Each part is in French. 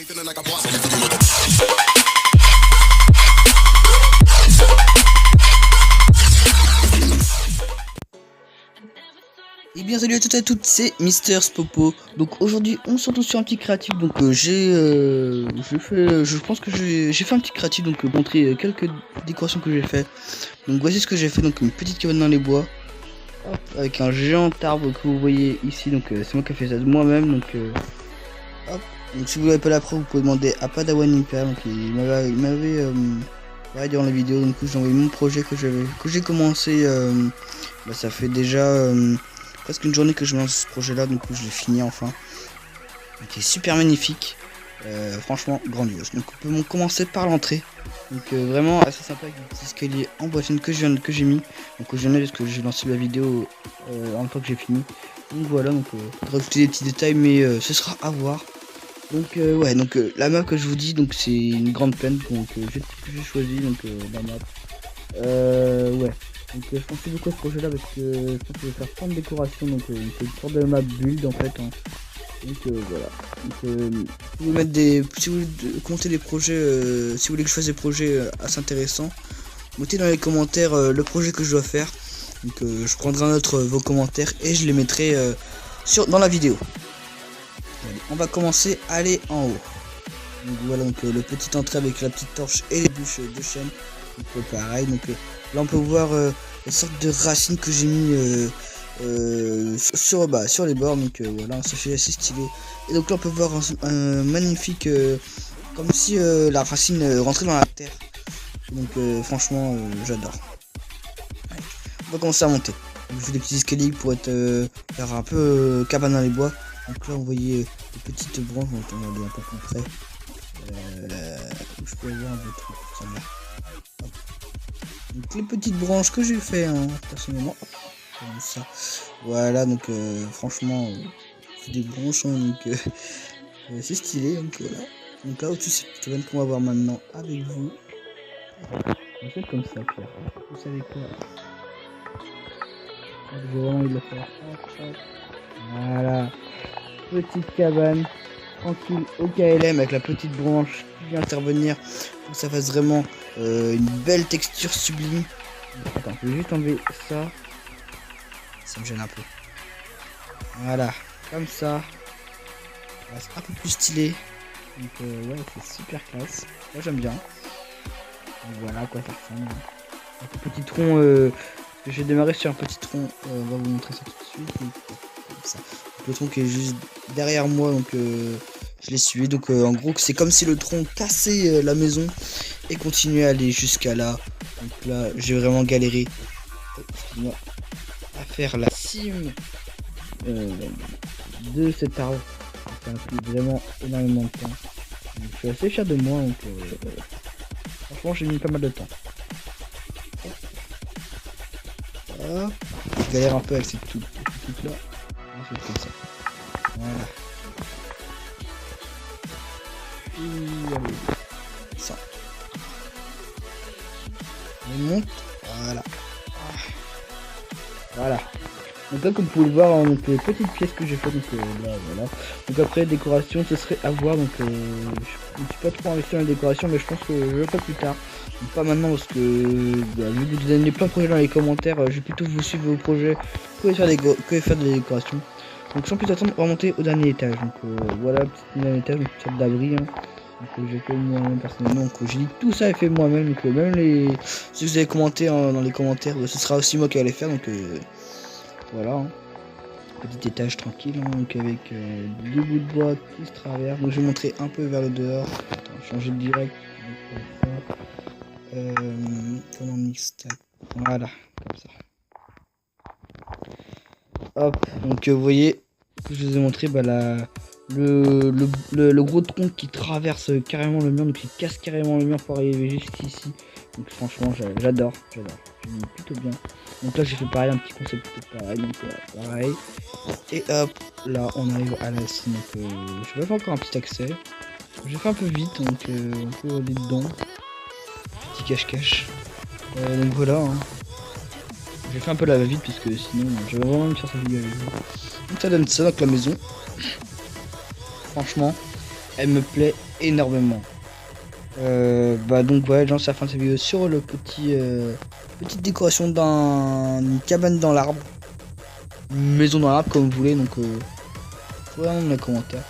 Et bien salut à toutes et à toutes, c'est Mister Spopo. Donc aujourd'hui on se retrouve sur un petit créatif. Donc je pense que j'ai fait un petit créatif, donc montrer quelques décorations que j'ai fait. Donc voici ce que j'ai fait, donc une petite cabane dans les bois, hop, avec un géant arbre que vous voyez ici. Donc c'est moi qui ai fait ça de moi-même. Donc hop. Donc si vous l'avez pas la preuve, vous pouvez demander à Padawan Imperial. Donc il m'avait ouais, durant la vidéo. Donc j'ai envoyé mon projet que j'ai commencé. Ça fait déjà presque une journée que je lance ce projet là, donc je l'ai fini enfin. Donc il est super magnifique, franchement grandiose. Donc on peut commencer par l'entrée. Donc vraiment assez sympa, avec un petit escalier en boîtine que j'ai mis. Donc je viens parce que j'ai lancé la vidéo en même temps que j'ai fini. Donc voilà, donc rajouter des petits détails, mais ce sera à voir. Donc ouais, donc la map que je vous dis, donc c'est une grande plaine, donc j'ai choisi donc la map. Ouais. Donc je pensais beaucoup à ce projet là parce que je pense que je vais faire plein de décorations, donc c'est une sorte de map build en fait, hein. Donc voilà. Donc, si vous voulez compter des projets, si vous voulez que je fasse des projets assez intéressants, mettez dans les commentaires le projet que je dois faire. Donc je prendrai en note vos commentaires et je les mettrai dans la vidéo. Allez, on va commencer à aller en haut. Donc voilà, donc le petit entrée avec la petite torche et les bûches de chêne. Donc pareil, donc là on peut voir les sortes de racines que j'ai mis sur les bords. Donc voilà, ça fait assez stylé. Et donc là on peut voir un magnifique comme si la racine rentrait dans la terre. Donc franchement j'adore. On va commencer à monter. Donc, je fais des petits escaliers pour être faire un peu cabane dans les bois. Donc là on voyait des petites branches. Donc on va aller un peu plus près. Je peux avoir un peu de trucs, ça va. Donc les petites branches que j'ai fait hein, personnellement, comme ça. Voilà, donc franchement c'est des branches hein, donc c'est stylé. Donc voilà, donc là au-dessus c'est cette cabane qu'on va voir maintenant avec vous. On va faire comme ça, Pierre. Vous savez quoi, j'ai vraiment envie de le faire. Voilà, petite cabane tranquille au KLM avec la petite branche qui vient intervenir pour que ça fasse vraiment une belle texture sublime. Attends, je vais juste enlever ça. Ça me gêne un peu. Voilà, comme ça. C'est un peu plus stylé. Donc ouais, c'est super classe. Moi j'aime bien. Donc voilà à quoi ça ressemble. Donc, le petit tronc, j'ai démarré sur un petit tronc. On va vous montrer ça tout de suite. Donc, comme ça. Donc, le tronc qui est juste derrière moi. Donc je l'ai suivi. Donc en gros c'est comme si le tronc cassait la maison et continuait à aller jusqu'à là. Donc là j'ai vraiment galéré à faire la cime de cet arbre. Ça a pris vraiment énormément de temps. Donc, je suis assez fier de moi. Donc franchement j'ai mis pas mal de temps. Hop. Je galère un peu avec ces trucs là. On fait comme ça. Voilà. Allez. Ça. On monte. Voilà. Voilà. Donc là comme vous pouvez le voir, hein, donc les petites pièces que j'ai fait, donc là voilà. Donc après décoration ce serait à voir, donc je ne suis pas trop investi dans la décoration, mais je pense que je vais pas plus tard. Donc pas maintenant parce que vu que vous donnez plein de projets dans les commentaires, je vais plutôt vous suivre vos projets que faire des décorations. Donc sans plus attendre on va monter au dernier étage. Donc voilà, petit dernier étage, une sorte d'abri hein. Donc j'ai fait moi-même personnellement, donc j'ai dit tout ça est fait moi-même, donc même si vous avez commenté hein, dans les commentaires, ce sera aussi moi qui allais faire, donc voilà, hein. Petit étage tranquille, hein, donc avec deux bouts de bois qui se traversent. Donc je vais montrer un peu vers le dehors. Attends, changer de direct. Comment mixte. Voilà, comme ça. Hop, donc vous voyez, je vous ai montré bah, le gros tronc qui traverse carrément le mur, donc il casse carrément le mur pour arriver jusqu'ici. Donc franchement j'adore, j'ai mis plutôt bien. Donc là j'ai fait pareil, un petit concept pareil, donc pareil. Et hop, là on arrive à la cime, donc je vais faire encore un petit accès. J'ai fait un peu vite, donc on peut aller dedans. Petit cache-cache. Donc voilà, hein. J'ai fait un peu la va-vite parce que sinon je vais vraiment me faire cette vidéo avec vous. Donc ça donne ça, donc la maison. Franchement, elle me plaît énormément. Bah donc voilà, j'en sais la fin de cette vidéo sur le petite décoration d'une cabane dans l'arbre, une maison dans l'arbre comme vous voulez. Donc voilà dans les commentaires.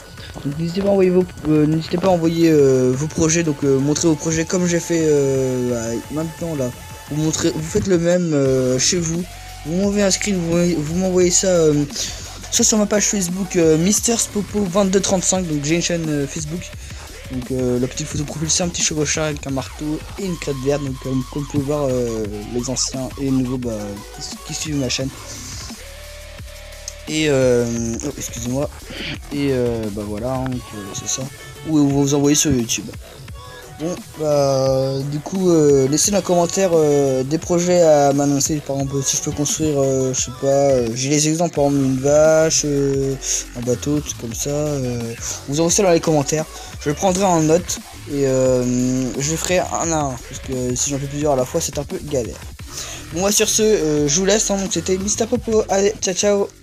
Donc n'hésitez pas à envoyer vos projets, donc montrez vos projets comme j'ai fait maintenant là. Vous faites le même chez vous. Vous m'envoyez un screen, vous m'envoyez ça soit sur ma page Facebook MrSpopo 2235. Donc j'ai une chaîne Facebook. Donc la petite photo de profil, c'est un petit chevauchard avec un marteau et une crête verte. Donc comme vous pouvez voir, les anciens et les nouveaux qui suivent ma chaîne. Et oh, excusez-moi. Et bah voilà, hein, donc c'est ça. Ou vous envoyez sur YouTube. Bon bah du coup laissez dans les commentaires des projets à m'annoncer. Par exemple si je peux construire je sais pas, j'ai les exemples, par exemple une vache, un bateau, tout comme ça. Vous envoyez ça dans les commentaires. Je le prendrai en note et je ferai un à un. Parce que si j'en fais plusieurs à la fois c'est un peu galère. Bon bah sur ce je vous laisse, hein, donc c'était Mr Popo. Allez, ciao ciao.